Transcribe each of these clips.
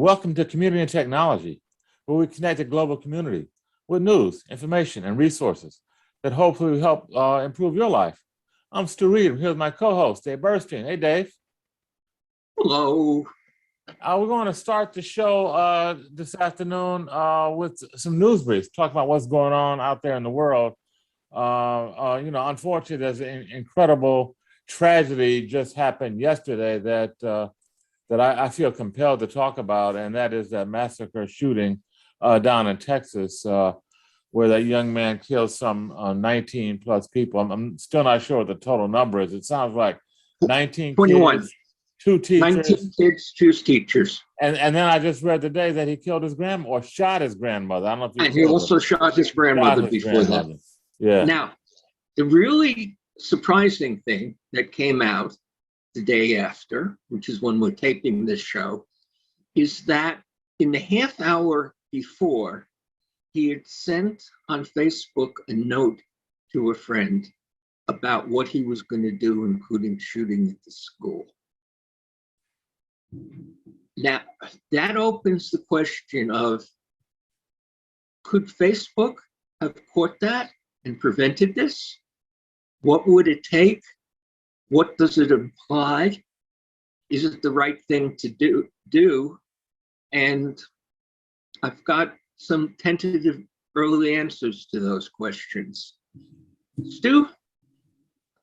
Welcome to Community and Technology, where we connect the global community with news, information, and resources that hopefully help improve your life. I'm Stu Reid. I'm here with my co-host, Dave Burstein. Hey, Dave. Hello. We're going to start the show this afternoon with some news briefs, talk about what's going on out there in the world. Unfortunately, there's an incredible tragedy just happened yesterday that I feel compelled to talk about, and that is that massacre shooting down in Texas, where that young man killed some 19 plus people. I'm still not sure what the total number is. It sounds like 19 21. kids, 2 teachers. 19 kids, 2 teachers. And then I just read today that he killed his grandma or shot his grandmother. I don't know if And he also shot his grandmother before that. Yeah. Now, the really surprising thing that came out the day after, which is when we're taping this show, is that in the half hour before, he had sent on Facebook a note to a friend about what he was going to do, including shooting at the school. Now, that opens the question of, could Facebook have caught that and prevented this? What would it take? What does it imply? Is it the right thing to do? And I've got some tentative early answers to those questions. Stu,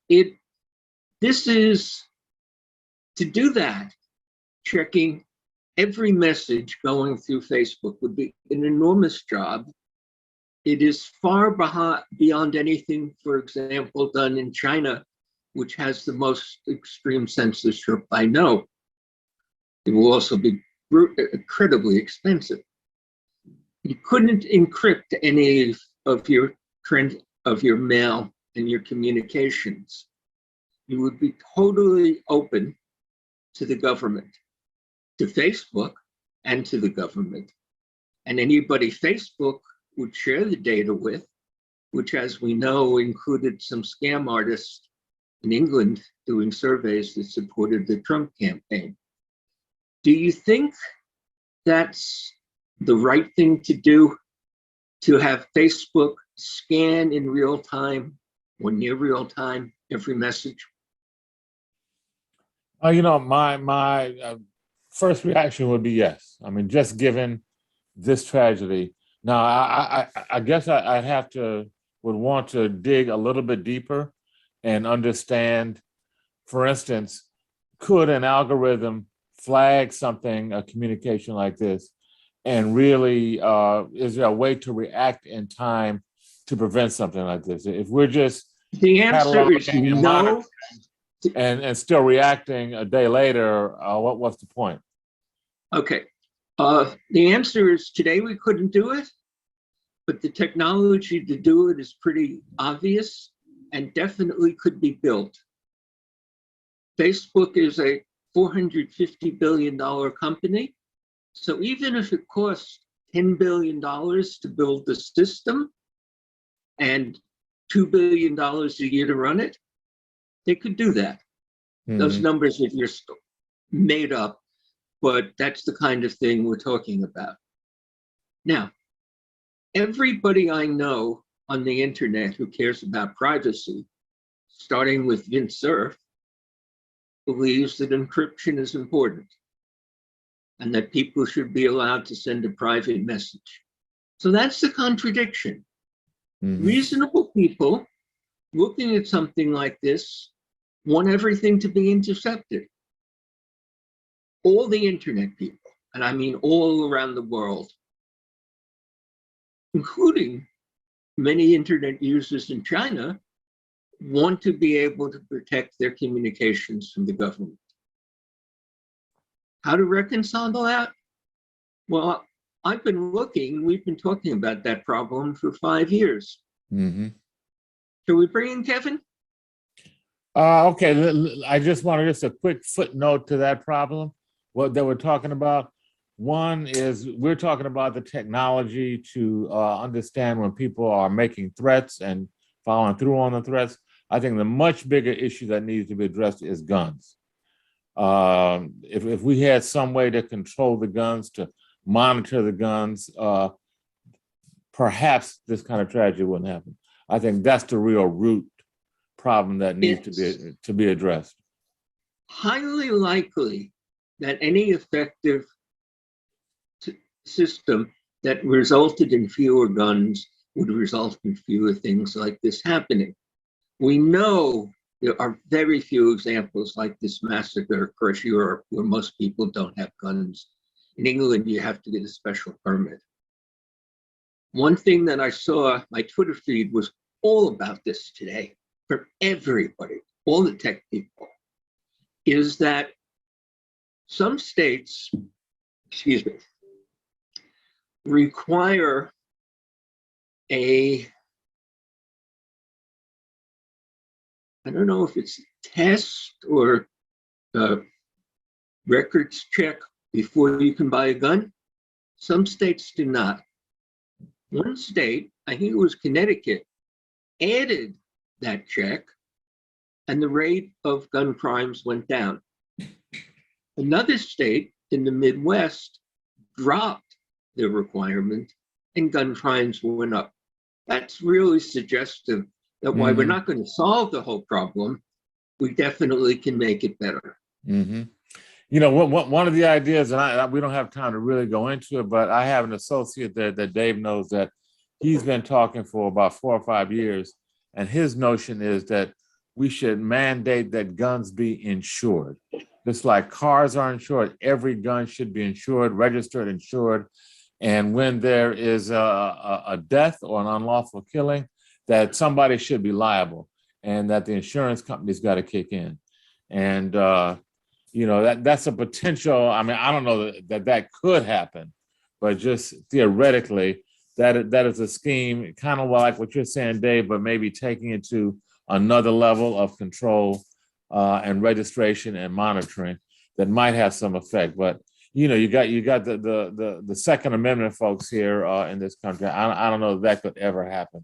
this is, to do that, checking every message going through Facebook would be an enormous job. It is far beyond anything, for example, done in China, which has the most extreme censorship I know. It will also be incredibly expensive. You couldn't encrypt any of your mail and your communications. You would be totally open to the government, to Facebook and to the government. And anybody Facebook would share the data with, which, as we know, included some scam artists in England doing surveys that supported the Trump campaign. Do you think that's the right thing to do, to have Facebook scan in real time or near real time every message? My first reaction would be yes. I mean, just given this tragedy. Now, I guess I would want to dig a little bit deeper and understand, for instance, could an algorithm flag something, a communication like this, and really, is there a way to react in time to prevent something like this? If we're just the answer is no, and still reacting a day later, what's the point? Okay, the answer is today we couldn't do it, but the technology to do it is pretty obvious and definitely could be built. Facebook is a $450 billion company. So even if it costs $10 billion to build the system and $2 billion a year to run it, they could do that. Mm-hmm. Those numbers are just made up, but that's the kind of thing we're talking about. Now, everybody I know on the internet who cares about privacy, starting with Vint Cerf, believes that encryption is important and that people should be allowed to send a private message. So that's the contradiction. Mm-hmm. Reasonable people looking at something like this want everything to be intercepted. All the internet people, and I mean all around the world, including many internet users in China, want to be able to protect their communications from the government. How to reconcile that? Well, I've been looking, we've been talking about that problem for 5 years. Mm-hmm. Shall we bring in Kevin? Okay, I just wanted just a quick footnote to that problem, what that we're talking about. One is we're talking about the technology to understand when people are making threats and following through on the threats. I think the much bigger issue that needs to be addressed is guns. If we had some way to control the guns, to monitor the guns, perhaps this kind of tragedy wouldn't happen. I think that's the real root problem that needs to be addressed. Highly likely that any effective system that resulted in fewer guns would result in fewer things like this happening. We know there are very few examples like this massacre across Europe where most people don't have guns. In England, you have to get a special permit. One thing that I saw, my Twitter feed was all about this today from everybody, all the tech people, is that some states, excuse me, require I don't know if it's a test or a records check before you can buy a gun. Some states do not. One state, I think it was Connecticut, added that check and the rate of gun crimes went down. Another state in the Midwest dropped the requirement and gun crimes went up. That's really suggestive that while we're not going to solve the whole problem, we definitely can make it better. You know, one of the ideas, and we don't have time to really go into it, but I have an associate that Dave knows that he's been talking for about 4 or 5 years, and his notion is that we should mandate that guns be insured. Just like cars are insured, every gun should be insured, registered, insured. And when there is a death or an unlawful killing, that somebody should be liable and that the insurance company's got to kick in. And, you know, that's a potential. I mean, I don't know that could happen, but just theoretically, that is a scheme, kind of like what you're saying, Dave, but maybe taking it to another level of control and registration and monitoring that might have some effect. But you know, you got the Second Amendment folks here in this country. I don't know if that could ever happen.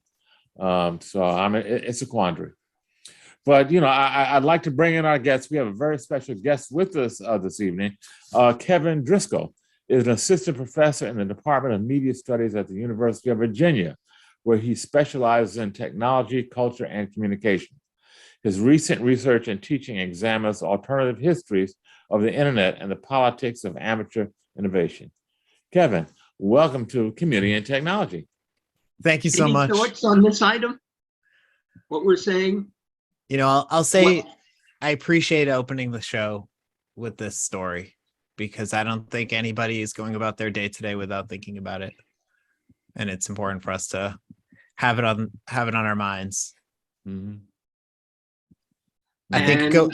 So I mean, it's a quandary. But you know, I'd like to bring in our guests. We have a very special guest with us this evening. Kevin Driscoll is an assistant professor in the Department of Media Studies at the University of Virginia, where he specializes in technology, culture, and communication. His recent research and teaching examines alternative histories of the internet and the politics of amateur innovation. Kevin, welcome to Community and Technology. Thank you so much. Any thoughts on this item? What we're saying? You know, I'll say I appreciate opening the show with this story because I don't think anybody is going about their day today without thinking about it. And it's important for us to have it on our minds. Mm-hmm. I think go.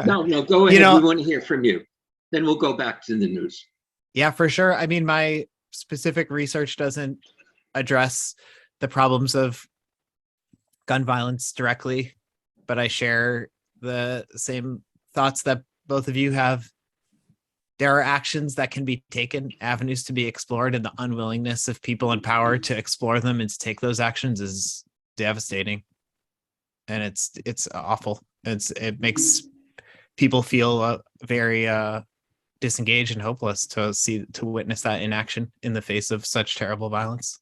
No, go ahead. You know, we want to hear from you. Then we'll go back to the news. Yeah, for sure. I mean, my specific research doesn't address the problems of gun violence directly, but I share the same thoughts that both of you have. There are actions that can be taken, avenues to be explored, and the unwillingness of people in power to explore them and to take those actions is devastating. And it's awful. It makes people feel very disengaged and hopeless to witness that in action in the face of such terrible violence.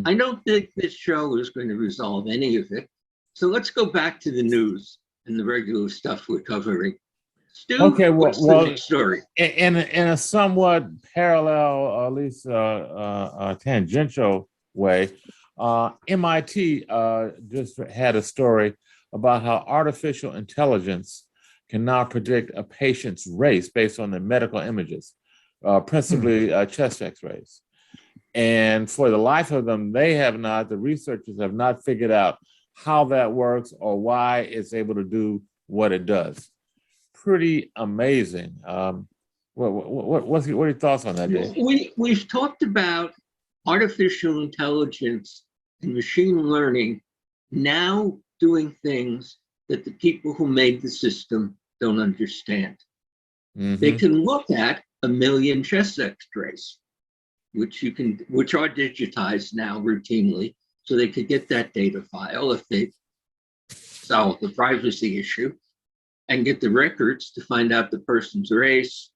I don't think this show is going to resolve any of it. So let's go back to the news and the regular stuff we're covering. Stu, okay, what's the next story? In a somewhat parallel, or at least tangential way, MIT just had a story about how artificial intelligence can now predict a patient's race based on their medical images, principally chest x-rays. And for the life of them, the researchers have not figured out how that works or why it's able to do what it does. Pretty amazing. What are your thoughts on that, Dave? We've talked about artificial intelligence and machine learning now doing things that the people who made the system don't understand. Mm-hmm. They can look at 1 million chest x-rays, which are digitized now routinely, so they could get that data file if they solve the privacy issue. and get the records to find out the person's race,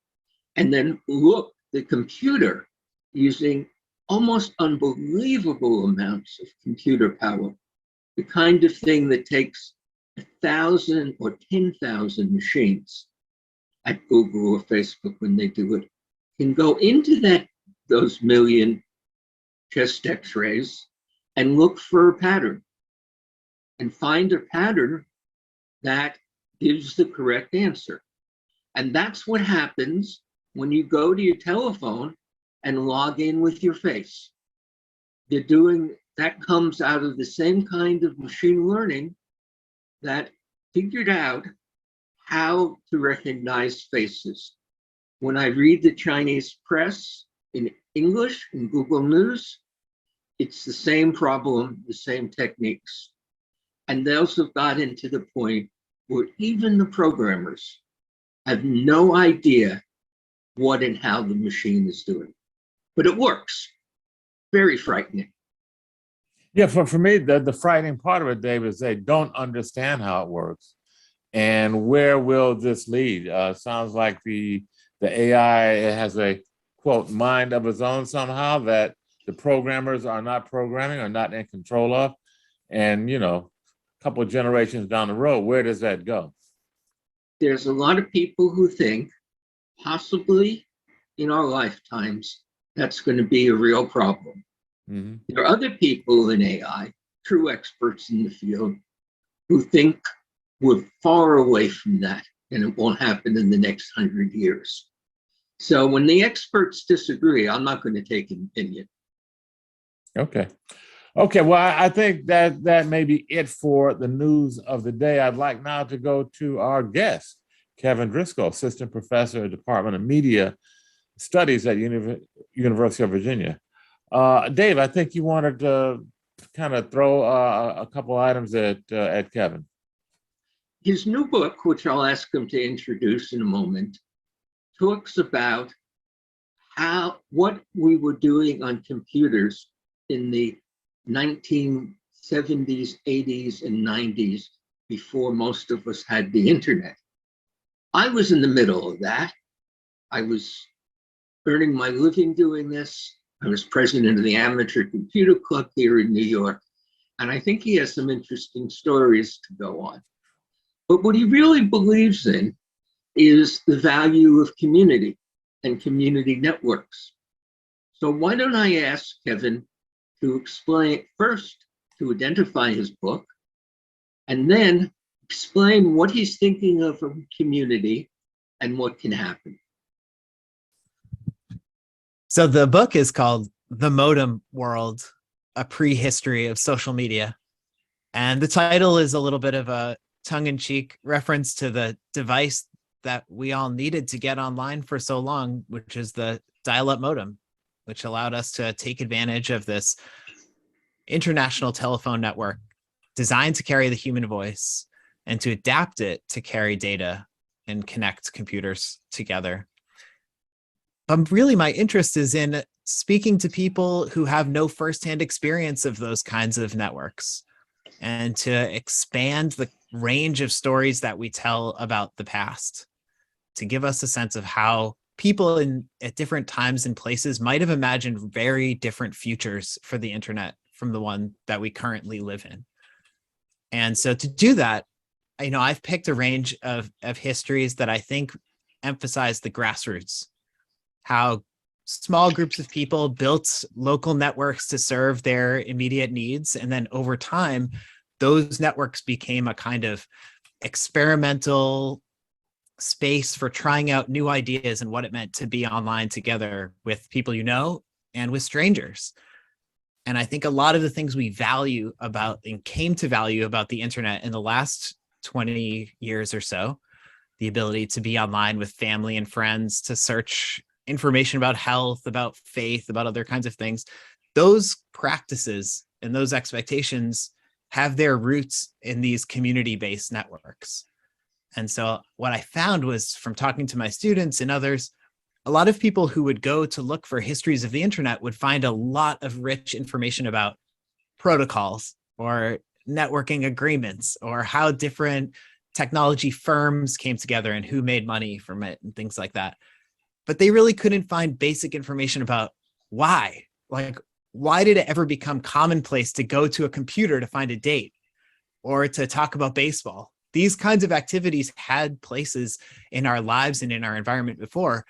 and then look the computer using almost unbelievable amounts of computer power, the kind of thing that takes 1,000 or 10,000 machines at Google or Facebook when they do it, can go into those million chest x-rays and look for a pattern and find a pattern that gives the correct answer. And that's what happens when you go to your telephone and log in with your face. That comes out of the same kind of machine learning that figured out how to recognize faces. When I read the Chinese press in English in Google News, it's the same problem, the same techniques. And those have gotten to the point where even the programmers have no idea what and how the machine is doing. But it works. Very frightening. Yeah, for me, the frightening part of it, Dave, is they don't understand how it works. And where will this lead? Sounds like the AI has a, quote, mind of its own somehow that the programmers are not programming or not in control of. And, a couple of generations down the road, where does that go? There's a lot of people who think possibly in our lifetimes, that's going to be a real problem. Mm-hmm. There are other people in AI, true experts in the field, who think we're far away from that and it won't happen in the next 100 years. So when the experts disagree, I'm not going to take an opinion. Okay. Well, I think that may be it for the news of the day. I'd like now to go to our guest, Kevin Driscoll, Assistant Professor at Department of Media Studies at University of Virginia. Dave, I think you wanted to kind of throw a couple items at Kevin. His new book, which I'll ask him to introduce in a moment, talks about what we were doing on computers in the 1970s, 80s, and 90s before most of us had the internet. I was in the middle of that. I was earning my living doing this. I was president of the Amateur Computer Club here in New York, and I think he has some interesting stories to go on. But what he really believes in is the value of community and community networks. So why don't I ask Kevin to explain first, to identify his book, and then explain what he's thinking of a community and what can happen. So the book is called The Modem World, a prehistory of social media. And the title is a little bit of a tongue-in-cheek reference to the device that we all needed to get online for so long, which is the dial-up modem, which allowed us to take advantage of this international telephone network designed to carry the human voice and to adapt it to carry data and connect computers together. Really, my interest is in speaking to people who have no firsthand experience of those kinds of networks and to expand the range of stories that we tell about the past, to give us a sense of how people at different times and places might have imagined very different futures for the internet from the one that we currently live in. And so to do that, I've picked a range of histories that I think emphasize the grassroots, how small groups of people built local networks to serve their immediate needs. And then over time, those networks became a kind of experimental space for trying out new ideas and what it meant to be online together with people and with strangers. And I think a lot of the things we value about and came to value about the internet in the last 20 years or so, the ability to be online with family and friends, to search information about health, about faith, about other kinds of things, those practices and those expectations have their roots in these community-based networks. And so what I found was, from talking to my students and others, a lot of people who would go to look for histories of the internet would find a lot of rich information about protocols or networking agreements or how different technology firms came together and who made money from it and things like that. But they really couldn't find basic information about why. Like, why did it ever become commonplace to go to a computer to find a date or to talk about baseball? These kinds of activities had places in our lives and in our environment before.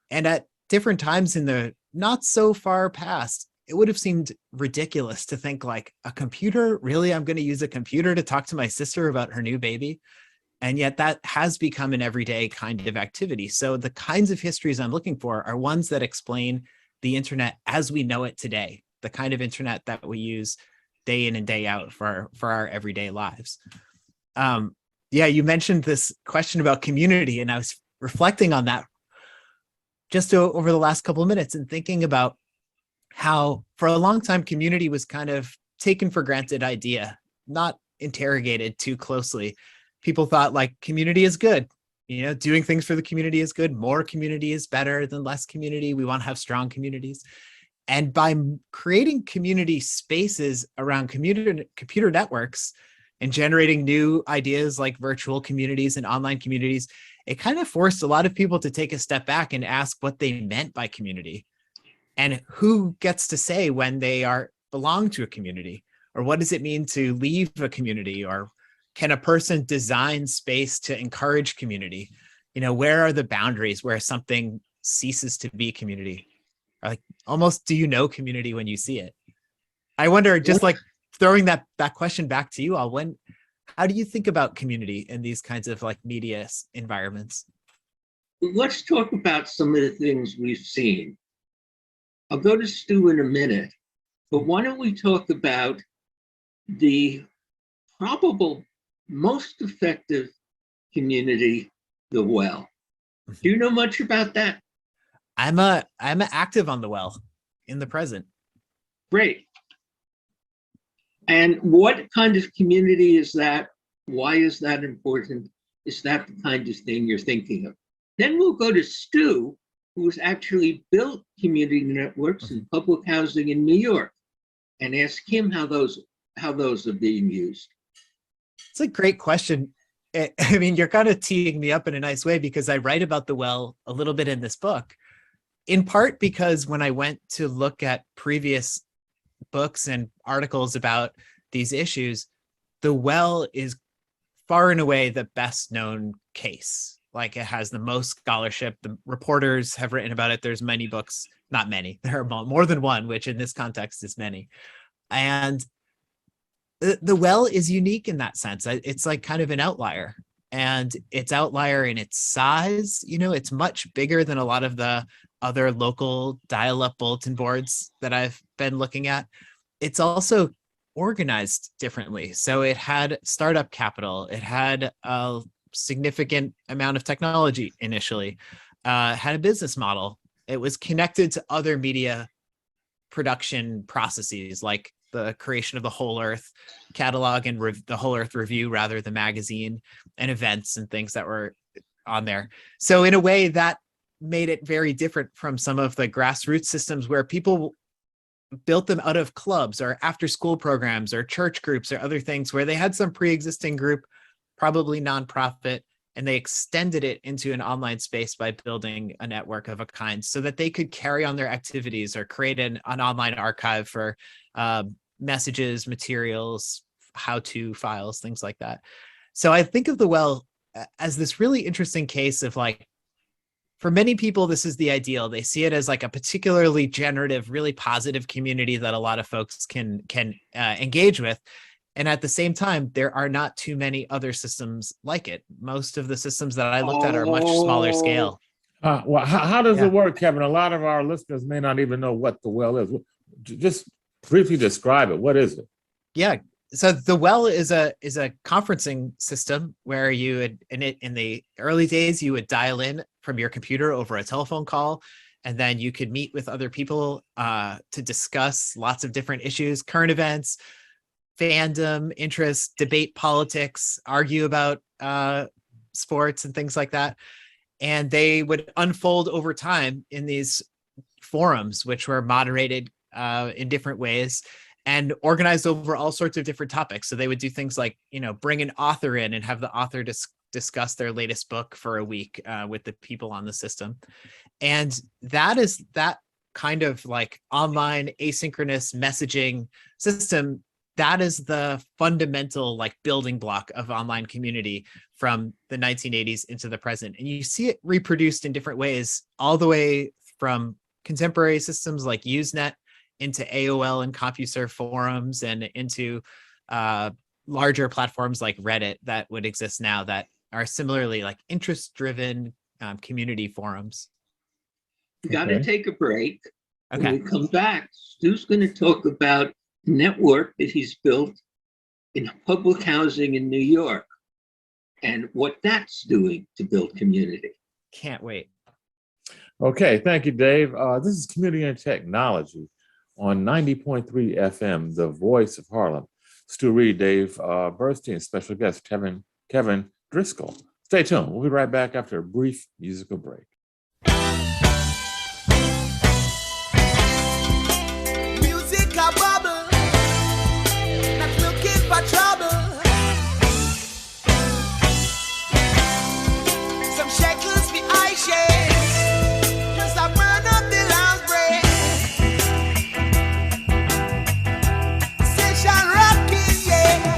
And at different times in the not so far past, it would have seemed ridiculous to think like, a computer? Really? I'm going to use a computer to talk to my sister about her new baby? And yet that has become an everyday kind of activity. So the kinds of histories I'm looking for are ones that explain the internet as we know it today, the kind of internet that we use day in and day out for our everyday lives. Yeah, you mentioned this question about community, and I was reflecting on that just over the last couple of minutes and thinking about how for a long time community was kind of taken for granted idea, not interrogated too closely. People thought like community is good, doing things for the community is good. More community is better than less community. We want to have strong communities. And by creating community spaces around computer networks and generating new ideas like virtual communities and online communities, it kind of forced a lot of people to take a step back and ask what they meant by community and who gets to say when they belong to a community, or what does it mean to leave a community, or can a person design space to encourage community? Where are the boundaries where something ceases to be community? Or like almost, do you know community when you see it? I wonder, just like throwing that question back to you all, how do you think about community in these kinds of like media environments? Let's talk about some of the things we've seen. I'll go to Stu in a minute, but why don't we talk about the probable most effective community, the well. Do you know much about that? I'm active on the well in the present. Great. And what kind of community is that? Why is that important? Is that the kind of thing you're thinking of? Then we'll go to Stu, who has actually built community networks in public housing in New York, and ask him how those are being used. It's a great question. I mean, you're kind of teeing me up in a nice way, because I write about the well a little bit in this book, in part because when I went to look at previous books and articles about these issues, the well is far and away the best known case. Like, it has the most scholarship. The reporters have written about it. There's many books, not many, there are more than one, which in this context is many. And the well is unique in that sense. It's like kind of an outlier, and it's outlier in its size. It's much bigger than a lot of the other local dial-up bulletin boards that I've been looking at. It's also organized differently. So it had startup capital. It had a significant amount of technology initially, had a business model. It was connected to other media production processes, like the creation of the Whole Earth catalog and the Whole Earth Review, rather, the magazine, and events and things that were on there. So in a way, that made it very different from some of the grassroots systems where people built them out of clubs or after school programs or church groups or other things where they had some pre-existing group, probably nonprofit, and they extended it into an online space by building a network of a kind so that they could carry on their activities or create an online archive for messages, materials, how-to files, things like that. So I think of the well as this really interesting case of, like, for many people, this is the ideal. They see it as like a particularly generative, really positive community that a lot of folks can engage with. And at the same time, there are not too many other systems like it. Most of the systems that I looked at are much smaller scale. Well, how does it work, Kevin? A lot of our listeners may not even know what the well is. Just briefly describe it. What is it? Yeah. So the well is a conferencing system where you would, in the early days, you would dial in from your computer over a telephone call, and then you could meet with other people to discuss lots of different issues, current events, fandom, interests, debate politics, argue about sports and things like that. And they would unfold over time in these forums, which were moderated in different ways and organized over all sorts of different topics. So they would do things like, bring an author in and have the author discuss their latest book for a week with the people on the system. And that kind of like online asynchronous messaging system, that is the fundamental like building block of online community from the 1980s into the present. And you see it reproduced in different ways, all the way from contemporary systems like Usenet into AOL and CompuServe forums and into larger platforms like Reddit that would exist now that are similarly like interest-driven community forums. We got to Okay. take a break. When Okay. we come back, Stu's going to talk about the network that he's built in public housing in New York and what that's doing to build community. Can't wait. Okay, thank you, Dave. This is Community and Technology on 90.3 FM, the voice of Harlem. Stu Reid, Dave Burstein, special guest Kevin Driscoll. Stay tuned. We'll be right back after a brief musical break. Music a bubble, not looking for trouble. Some shekels for eye shades, just a burn up the lounge break. Session rocking, yeah.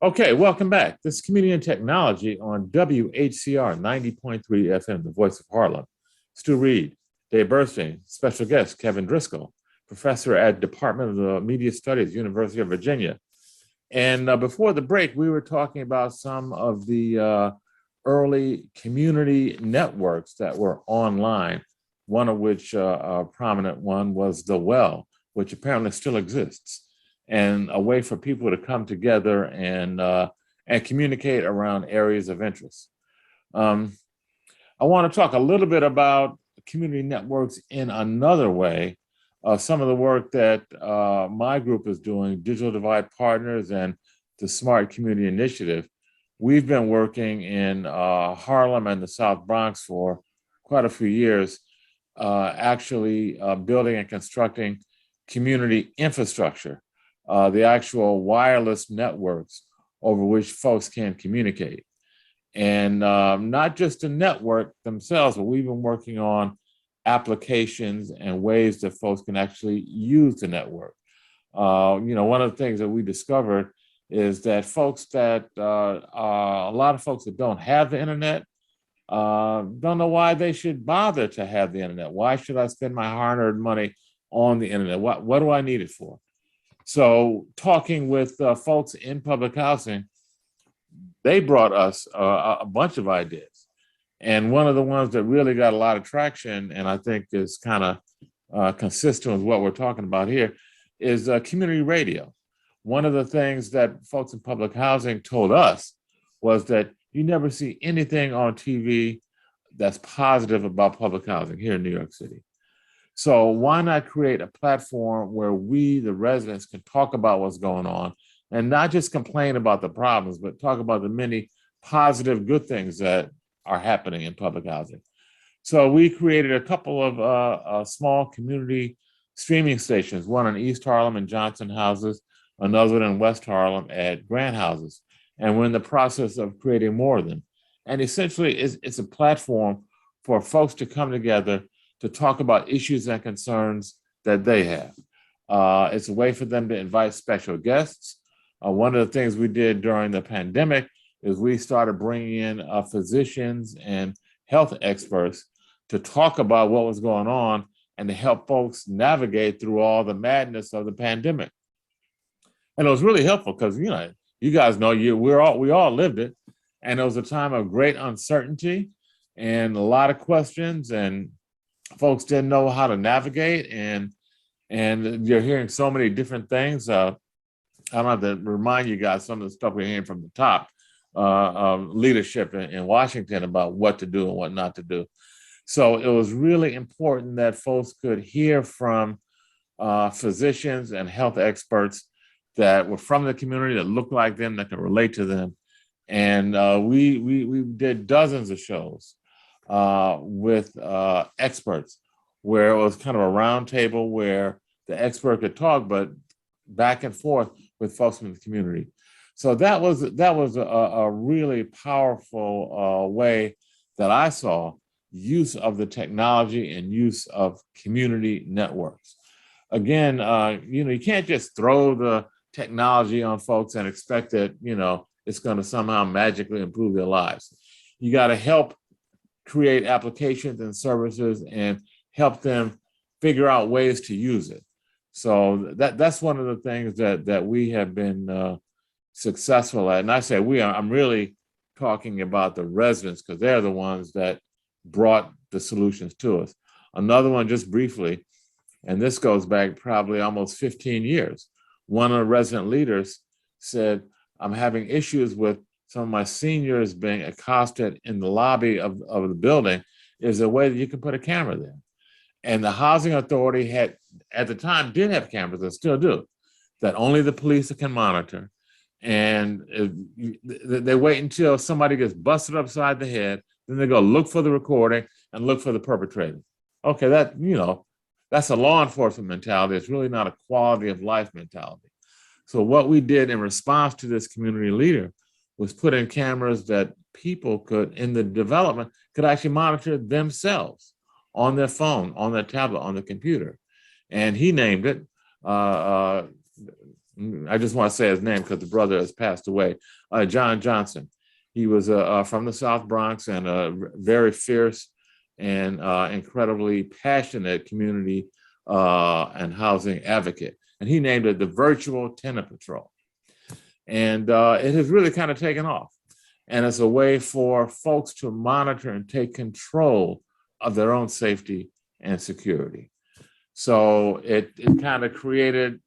Okay, welcome back. This is Community and Technology on WHCR 90.3 FM, the voice of Harlem. Stu Reid, Dave Burstein, special guest Kevin Driscoll, professor at Department of Media Studies, University of Virginia. And before the break, we were talking about some of the early community networks that were online, one of which, a prominent one, was The Well, which apparently still exists, and a way for people to come together and communicate around areas of interest. I want to talk a little bit about community networks in another way. Some of the work that my group is doing, Digital Divide Partners and the Smart Community Initiative. We've been working in Harlem and the South Bronx for quite a few years, actually building and constructing community infrastructure, the actual wireless networks over which folks can communicate. And not just the network themselves, but we've been working on applications and ways that folks can actually use the network. One of the things that we discovered is that folks that, a lot of folks that don't have the internet, don't know why they should bother to have the internet. Why should I spend my hard-earned money on the internet? What do I need it for? So talking with folks in public housing, they brought us a bunch of ideas. And one of the ones that really got a lot of traction, and I think is kind of consistent with what we're talking about here, is community radio. One of the things that folks in public housing told us was that you never see anything on TV that's positive about public housing here in New York City. So why not create a platform where we, the residents, can talk about what's going on and not just complain about the problems, but talk about the many positive, good things that are happening in public housing. So we created a couple of small community streaming stations, one in East Harlem and Johnson houses, another one in West Harlem at Grant houses. And we're in the process of creating more of them. And essentially, it's a platform for folks to come together to talk about issues and concerns that they have. It's a way for them to invite special guests. One of the things we did during the pandemic is we started bringing in physicians and health experts to talk about what was going on and to help folks navigate through all the madness of the pandemic. And it was really helpful because, you guys know, we all lived it. And it was a time of great uncertainty and a lot of questions, and folks didn't know how to navigate, and you're hearing so many different things. I don't have to remind you guys some of the stuff we're hearing from the top leadership in Washington about what to do and what not to do. So it was really important that folks could hear from physicians and health experts that were from the community, that looked like them, that could relate to them. And we did dozens of shows with experts, where it was kind of a round table where the expert could talk, but back and forth with folks in the community. So that was a really powerful way that I saw use of the technology and use of community networks. Again, you can't just throw the technology on folks and expect that, it's going to somehow magically improve their lives. You got to help create applications and services and help them figure out ways to use it. So that's one of the things that we have been successful at. And I say I'm really talking about the residents, because they're the ones that brought the solutions to us. Another one, just briefly, and this goes back probably almost 15 years. One of the resident leaders said, I'm having issues with some of my seniors being accosted in the lobby of the building. Is there a way that you can put a camera there? And the housing authority had, at the time, did have cameras, and still do, that only the police can monitor. And they wait until somebody gets busted upside the head, then they go look for the recording and look for the perpetrator. Okay, that's a law enforcement mentality. It's really not a quality of life mentality. So what we did in response to this community leader was put in cameras that people could, in the development, could actually monitor themselves on their phone, on their tablet, on the computer. And he named it, I just want to say his name because the brother has passed away, John Johnson. He was from the South Bronx and a very fierce and incredibly passionate community and housing advocate. And he named it the Virtual Tenant Patrol. And it has really kind of taken off. And it's a way for folks to monitor and take control of their own safety and security. So it kind of created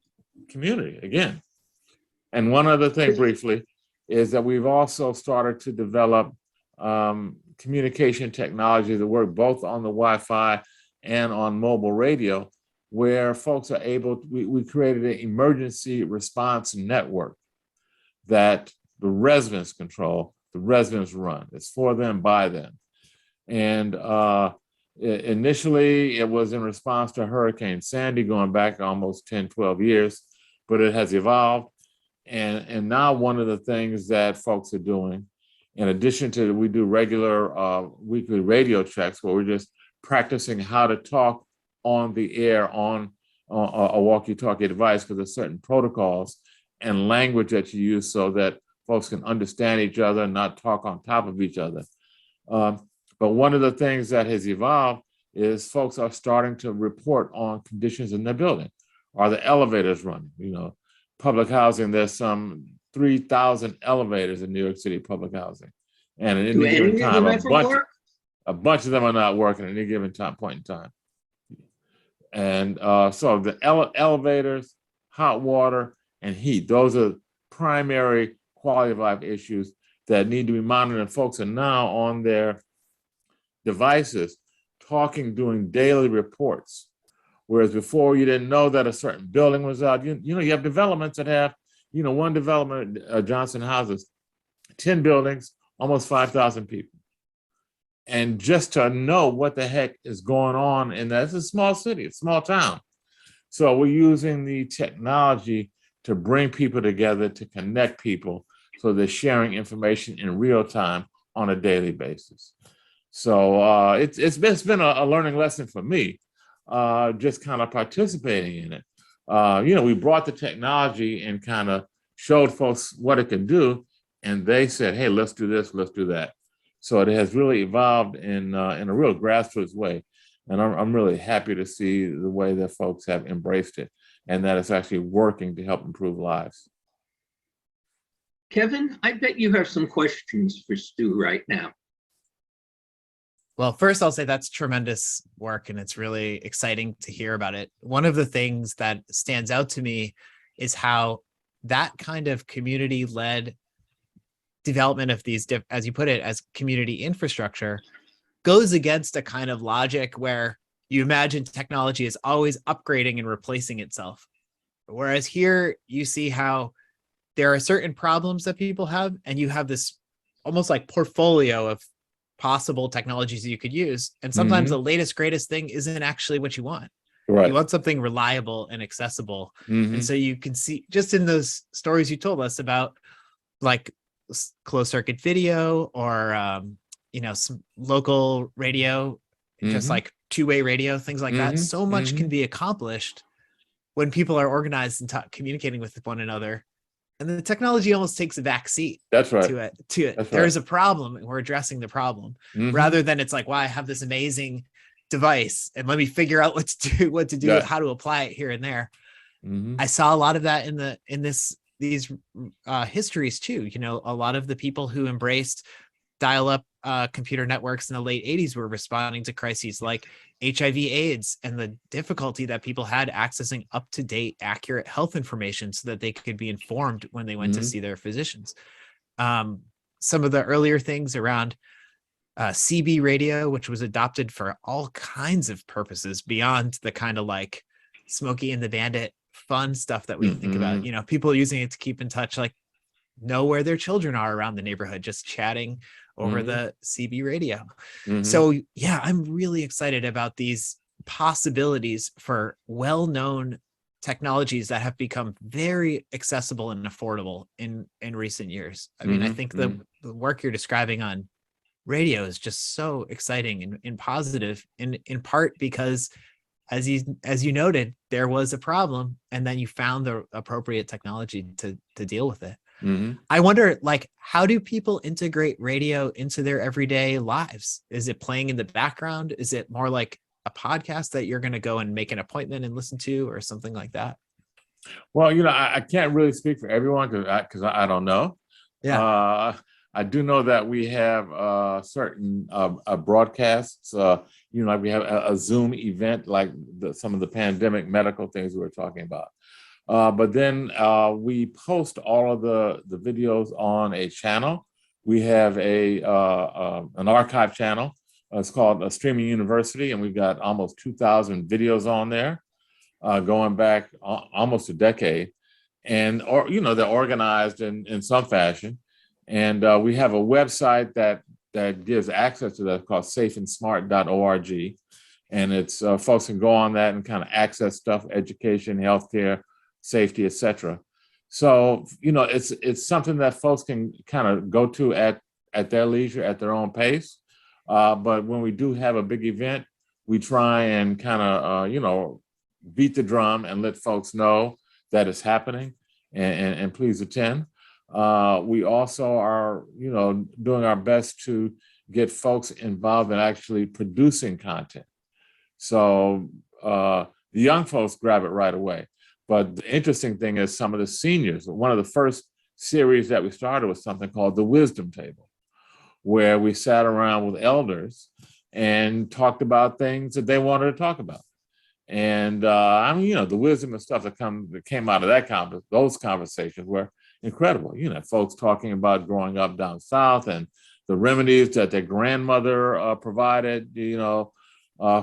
community again. And one other thing briefly is that we've also started to develop communication technology that work both on the Wi-Fi and on mobile radio, where folks are able, we created an emergency response network that the residents control, the residents run. It's for them, by them. And initially it was in response to Hurricane Sandy going back almost 10, 12 years, but it has evolved. And now one of the things that folks are doing, in addition to, we do regular weekly radio checks where we're just practicing how to talk on the air on a walkie-talkie device, because there's certain protocols and language that you use so that folks can understand each other and not talk on top of each other. But one of the things that has evolved is folks are starting to report on conditions in their building. Are the elevators running? You know, public housing, there's some 3,000 elevators in New York City public housing. And at any given time, a bunch of them are not working at any given point in time. And so the elevators, hot water, and heat, those are primary quality of life issues that need to be monitored. And folks are now on their devices talking, doing daily reports. Whereas before you didn't know that a certain building was out. You know, you have developments that have, you know, one development, Johnson houses, 10 buildings, almost 5,000 people. And just to know what the heck is going on in that, it's a small city, it's a small town. So we're using the technology to bring people together, to connect people, so they're sharing information in real time on a daily basis. So it's been a learning lesson for me, just kind of participating in it. You know, we brought the technology and kind of showed folks what it can do, and they said, hey, let's do this, let's do that. So it has really evolved in a real grassroots way. And I'm really happy to see the way that folks have embraced it and that it's actually working to help improve lives. Kevin, I bet you have some questions for Stu right now. Well, first I'll say that's tremendous work and it's really exciting to hear about it. One of the things that stands out to me is how that kind of community-led development of these, as you put it, as community infrastructure, goes against a kind of logic where you imagine technology is always upgrading and replacing itself. Whereas here you see how there are certain problems that people have, and you have this almost like portfolio of possible technologies that you could use. And sometimes the latest, greatest thing isn't actually what you want. Right. You want something reliable and accessible. And so you can see just in those stories you told us about like closed circuit video or, you know, some local radio, just like two-way radio, things like that. So much can be accomplished when people are organized and communicating with one another. And the technology almost takes a back seat. That's right. To it. There is a problem and we're addressing the problem rather than it's like, wow, I have this amazing device and let me figure out what to do, how to apply it here and there. I saw a lot of that in these histories too. You know, a lot of the people who embraced dial-up computer networks in the late 80s were responding to crises like HIV/AIDS and the difficulty that people had accessing up-to-date, accurate health information so that they could be informed when they went to see their physicians. Some of the earlier things around CB radio, which was adopted for all kinds of purposes beyond the kind of like Smokey and the Bandit fun stuff that we think about, you know, people using it to keep in touch, like know where their children are around the neighborhood, just chatting over the CB radio. So yeah, I'm really excited about these possibilities for well-known technologies that have become very accessible and affordable in recent years. I mean, I think the work you're describing on radio is just so exciting and positive in part because as you noted, there was a problem, and then you found the appropriate technology to deal with it. Mhm. I wonder, like, how do people integrate radio into their everyday lives? Is it playing in the background? Is it more like a podcast that you're going to go and make an appointment and listen to, or something like that? Well, I can't really speak for everyone because I don't know. Yeah. I do know that we have certain broadcasts. Like we have a Zoom event, like some of the pandemic medical things we were talking about. But then we post all of the videos on a channel. We have an archive channel. It's called Streaming University, and we've got almost 2,000 videos on there, going back almost a decade. And they're organized in some fashion. And we have a website that gives access to that called safeandsmart.org. And it's folks can go on that and kind of access stuff, education, healthcare, safety, etc. So, it's something that folks can kind of go to at their leisure, at their own pace. But when we do have a big event, we try and kind of, beat the drum and let folks know that it's happening, and please attend. We also are, doing our best to get folks involved in actually producing content. So the young folks grab it right away. But the interesting thing is some of the seniors, one of the first series that we started was something called the Wisdom Table, where we sat around with elders and talked about things that they wanted to talk about. And the wisdom and stuff that came out of those conversations were incredible. Folks talking about growing up down south and the remedies that their grandmother provided,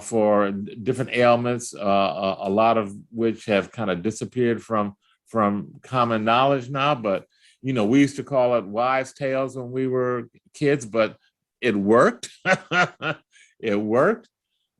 for different ailments, a lot of which have kind of disappeared from common knowledge now. But, we used to call it wives' tales when we were kids, but it worked. It worked.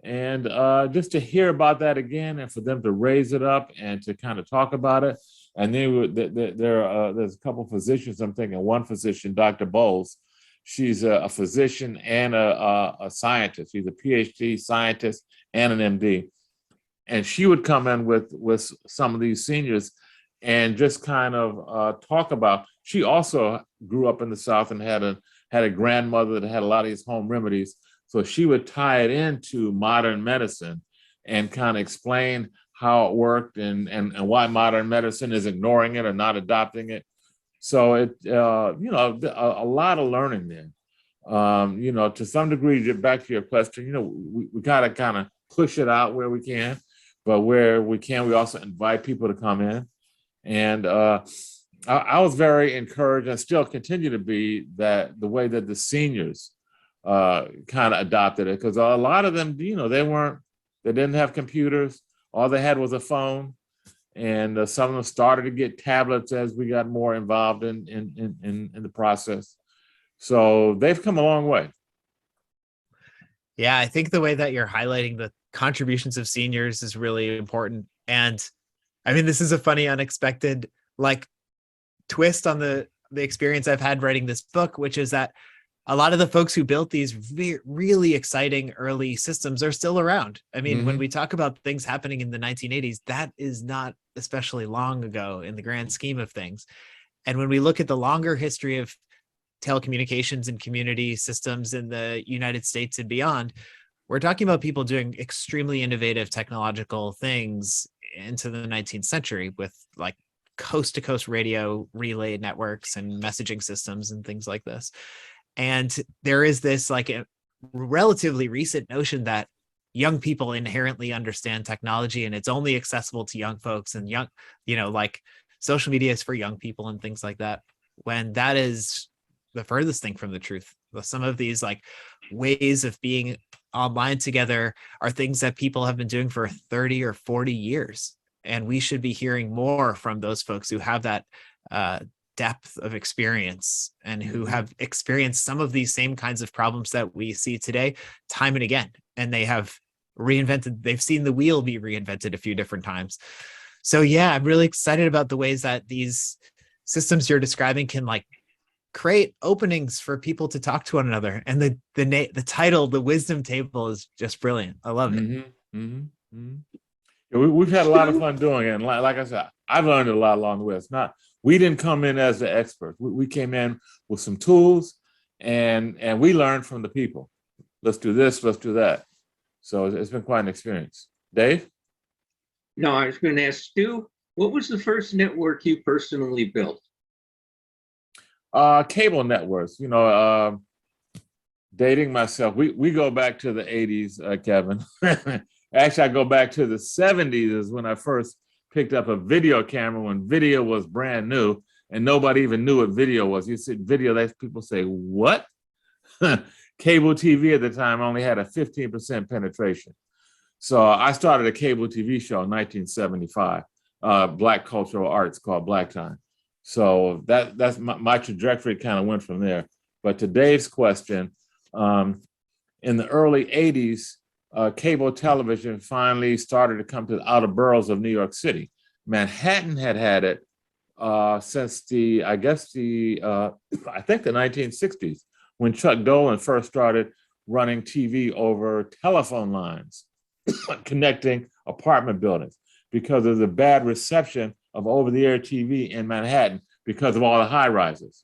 And just to hear about that again, and for them to raise it up and to kind of talk about it. And then there's a couple of physicians. I'm thinking one physician, Dr. Bowles. She's a physician and a scientist. She's a PhD scientist and an MD. And she would come in with some of these seniors and just kind of talk about. She also grew up in the South and had a grandmother that had a lot of these home remedies. So she would tie it into modern medicine and kind of explain how it worked and why modern medicine is ignoring it or not adopting it. So a lot of learning there. To some degree, get back to your question, we got to kind of push it out where we can, but where we can, we also invite people to come in. And I was very encouraged, and still continue to be, that the way that the seniors kind of adopted it, because a lot of them, they didn't have computers. All they had was a phone, and some of them started to get tablets as we got more involved in the process. So they've come a long way. Yeah, I think the way that you're highlighting the contributions of seniors is really important. And I mean, this is a funny, unexpected twist on the experience I've had writing this book, which is that a lot of the folks who built these really exciting early systems are still around. I mean, when we talk about things happening in the 1980s, that is not especially long ago in the grand scheme of things. And when we look at the longer history of telecommunications and community systems in the United States and beyond, we're talking about people doing extremely innovative technological things into the 19th century with coast to coast radio relay networks and messaging systems and things like this. And there is this a relatively recent notion that young people inherently understand technology and it's only accessible to young folks, and social media is for young people and things like that, when that is the furthest thing from the truth. Some of these ways of being online together are things that people have been doing for 30 or 40 years. And we should be hearing more from those folks who have that depth of experience and who have experienced some of these same kinds of problems that we see today time and again. And they have they've seen the wheel be reinvented a few different times. So yeah, I'm really excited about the ways that these systems you're describing can create openings for people to talk to one another. And the title, The Wisdom Table, is just brilliant. I love it. Mhm. Yeah, we've had a lot of fun doing it. And like I said, I've learned a lot along the way. It's not, we didn't come in as the experts. We came in with some tools and we learned from the people. Let's do this, let's do that. So it's been quite an experience. Dave? No, I was going to ask Stu, what was the first network you personally built? Cable networks, dating myself. We go back to the 80s, Kevin. Actually, I go back to the 70s is when I first picked up a video camera when video was brand new and nobody even knew what video was. You said video, people say, what? Cable TV at the time only had a 15% penetration. So I started a cable TV show in 1975, Black Cultural Arts called Black Time. So that's my trajectory kind of went from there. But to Dave's question, in the early 80s, cable television finally started to come to the outer boroughs of New York City. Manhattan had it since I think the 1960s, when Chuck Dolan first started running TV over telephone lines, connecting apartment buildings because of the bad reception of over-the-air TV in Manhattan because of all the high rises.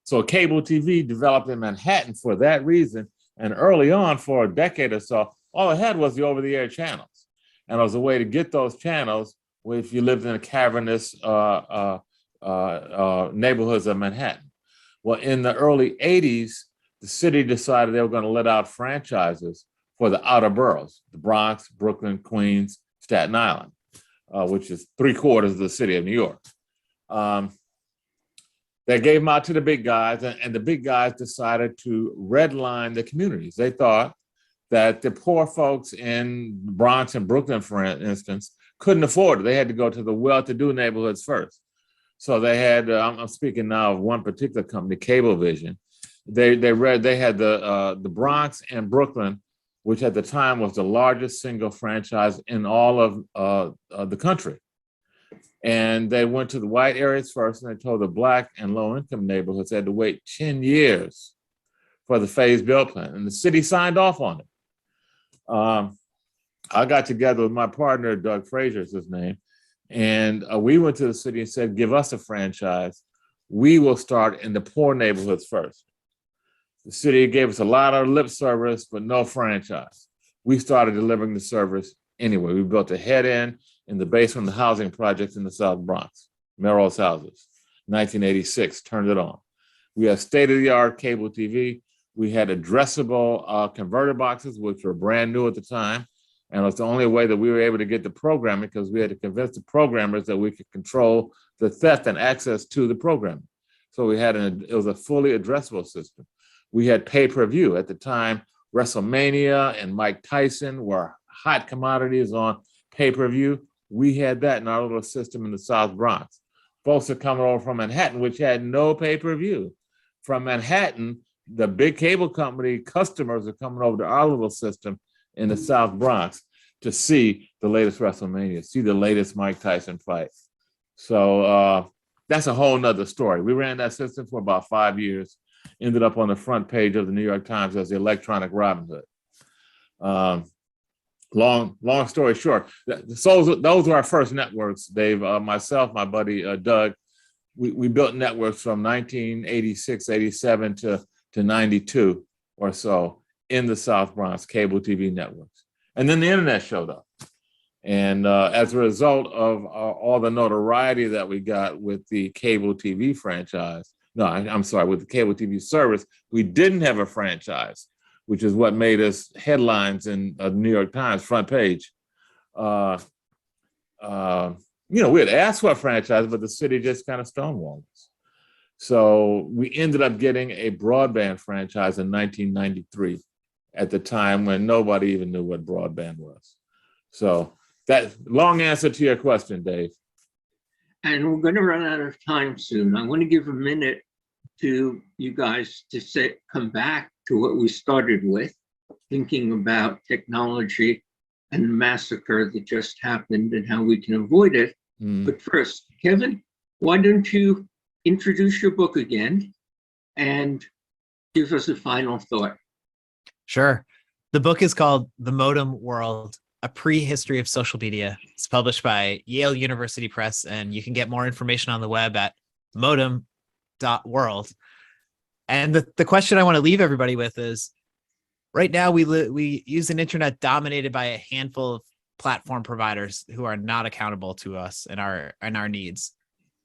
So cable TV developed in Manhattan for that reason. And early on, for a decade or so, all it had was the over-the-air channels. And it was a way to get those channels if you lived in the cavernous neighborhoods of Manhattan. Well, in the early 80s, the city decided they were going to let out franchises for the outer boroughs, the Bronx, Brooklyn, Queens, Staten Island, which is 3/4 of the city of New York. They gave them out to the big guys, and the big guys decided to redline the communities. They thought that the poor folks in Bronx and Brooklyn, for instance, couldn't afford it. They had to go to the well-to-do neighborhoods first. So they had, I'm speaking now of one particular company, Cablevision. They had the Bronx and Brooklyn, which at the time was the largest single franchise in all of the country. And they went to the white areas first, and they told the Black and low-income neighborhoods they had to wait 10 years for the phase build plan, and the city signed off on it. I got together with my partner, Doug Frazier is his name, and we went to the city and said, give us a franchise. We will start in the poor neighborhoods first. The city gave us a lot of lip service, but no franchise. We started delivering the service anyway. We built a head end in the basement of the housing projects in the South Bronx, Melrose Houses. 1986, turned it on. We had state-of-the-art cable TV. We had addressable converter boxes, which were brand new at the time. And it was the only way that we were able to get the programming, because we had to convince the programmers that we could control the theft and access to the programming. So it was a fully addressable system. We had pay-per-view. At the time, WrestleMania and Mike Tyson were hot commodities on pay-per-view. We had that in our little system in the South Bronx. Folks are coming over from Manhattan, which had no pay-per-view. From Manhattan, the big cable company customers are coming over to our little system in the South Bronx to see the latest WrestleMania, see the latest Mike Tyson fight. So that's a whole nother story. We ran that system for about 5 years, ended up on the front page of the New York Times as the electronic Robin Hood. Long story short, those were our first networks, Dave. Myself, my buddy Doug, we built networks from 1986, 87 to 92 or so in the South Bronx, cable TV networks. And then the internet showed up. And as a result of all the notoriety that we got with the cable TV franchise, with the cable TV service, we didn't have a franchise, which is what made us headlines in the New York Times front page. We had asked for a franchise, but the city just kind of stonewalled us. So we ended up getting a broadband franchise in 1993 at the time when nobody even knew what broadband was. So that long answer to your question, Dave. And we're going to run out of time soon. I want to give a minute to you guys to come back to what we started with, thinking about technology and the massacre that just happened and how we can avoid it. But first, Kevin, why don't you introduce your book again and give us a final thought? Sure. The book is called The Modem World, A Prehistory of Social Media. It's published by Yale University Press, and you can get more information on the web at modem.world. And the question I want to leave everybody with is, right now we use an internet dominated by a handful of platform providers who are not accountable to us and our needs.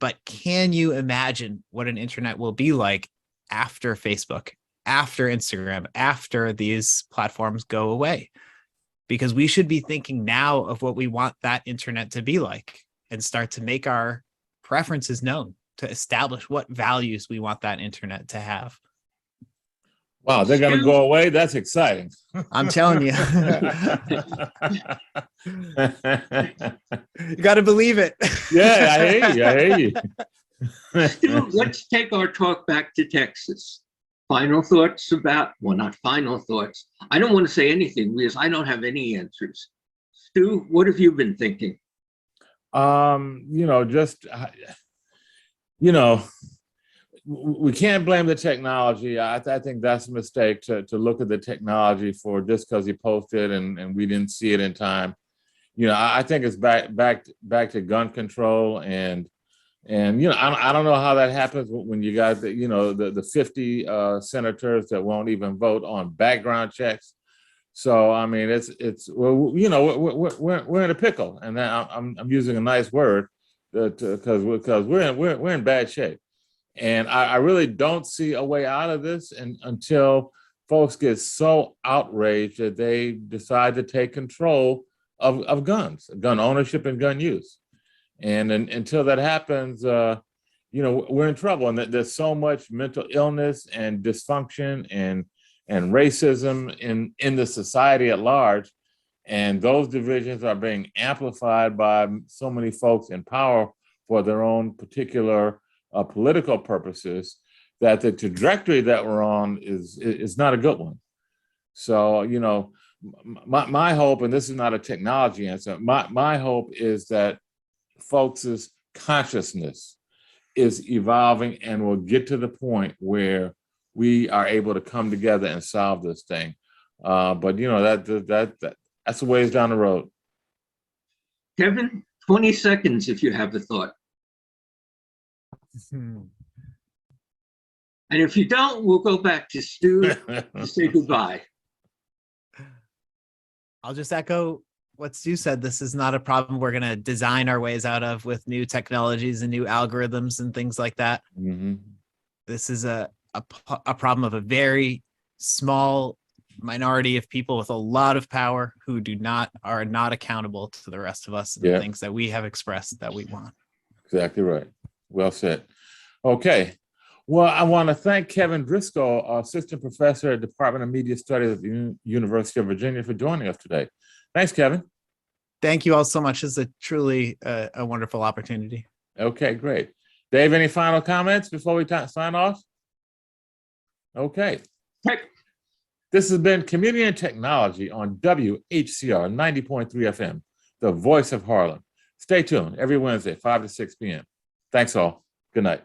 But can you imagine what an internet will be like after Facebook, after Instagram, after these platforms go away? Because we should be thinking now of what we want that internet to be like and start to make our preferences known, to establish what values we want that internet to have. Wow, they're going to go away? That's exciting. I'm telling you. You got to believe it. Yeah, I hear you. Stu, let's take our talk back to Texas. Final thoughts about, well, not final thoughts. I don't want to say anything because I don't have any answers. Stu, what have you been thinking? We can't blame the technology. I think that's a mistake to look at the technology for just because he posted and we didn't see it in time. I think it's back to gun control and I don't know how that happens when you got the 50 senators that won't even vote on background checks. So I mean we're in a pickle, and I'm using a nice word because we're in bad shape. And I really don't see a way out of this until folks get so outraged that they decide to take control of guns, gun ownership and gun use. And until that happens, we're in trouble. And there's so much mental illness and dysfunction and racism in the society at large. And those divisions are being amplified by so many folks in power for their own particular political purposes, that the trajectory that we're on is not a good one. So, my hope, and this is not a technology answer, my hope is that folks' consciousness is evolving and will get to the point where we are able to come together and solve this thing. But that's a ways down the road. Kevin, 20 seconds if you have a thought. And if you don't, we'll go back to Stu to say goodbye. I'll just echo what Stu said. This is not a problem we're going to design our ways out of with new technologies and new algorithms and things like that. Mm-hmm. This is a problem of a very small minority of people with a lot of power who are not accountable to the rest of us and the things that we have expressed that we want. Exactly right. Well said. Okay. Well, I want to thank Kevin Driscoll, assistant professor at Department of Media Studies at the University of Virginia, for joining us today. Thanks, Kevin. Thank you all so much. It's truly a wonderful opportunity. Okay, great. Dave, any final comments before we sign off? Okay. This has been Community and Technology on WHCR 90.3 FM, the voice of Harlem. Stay tuned every Wednesday, 5 to 6 p.m. Thanks all. Good night.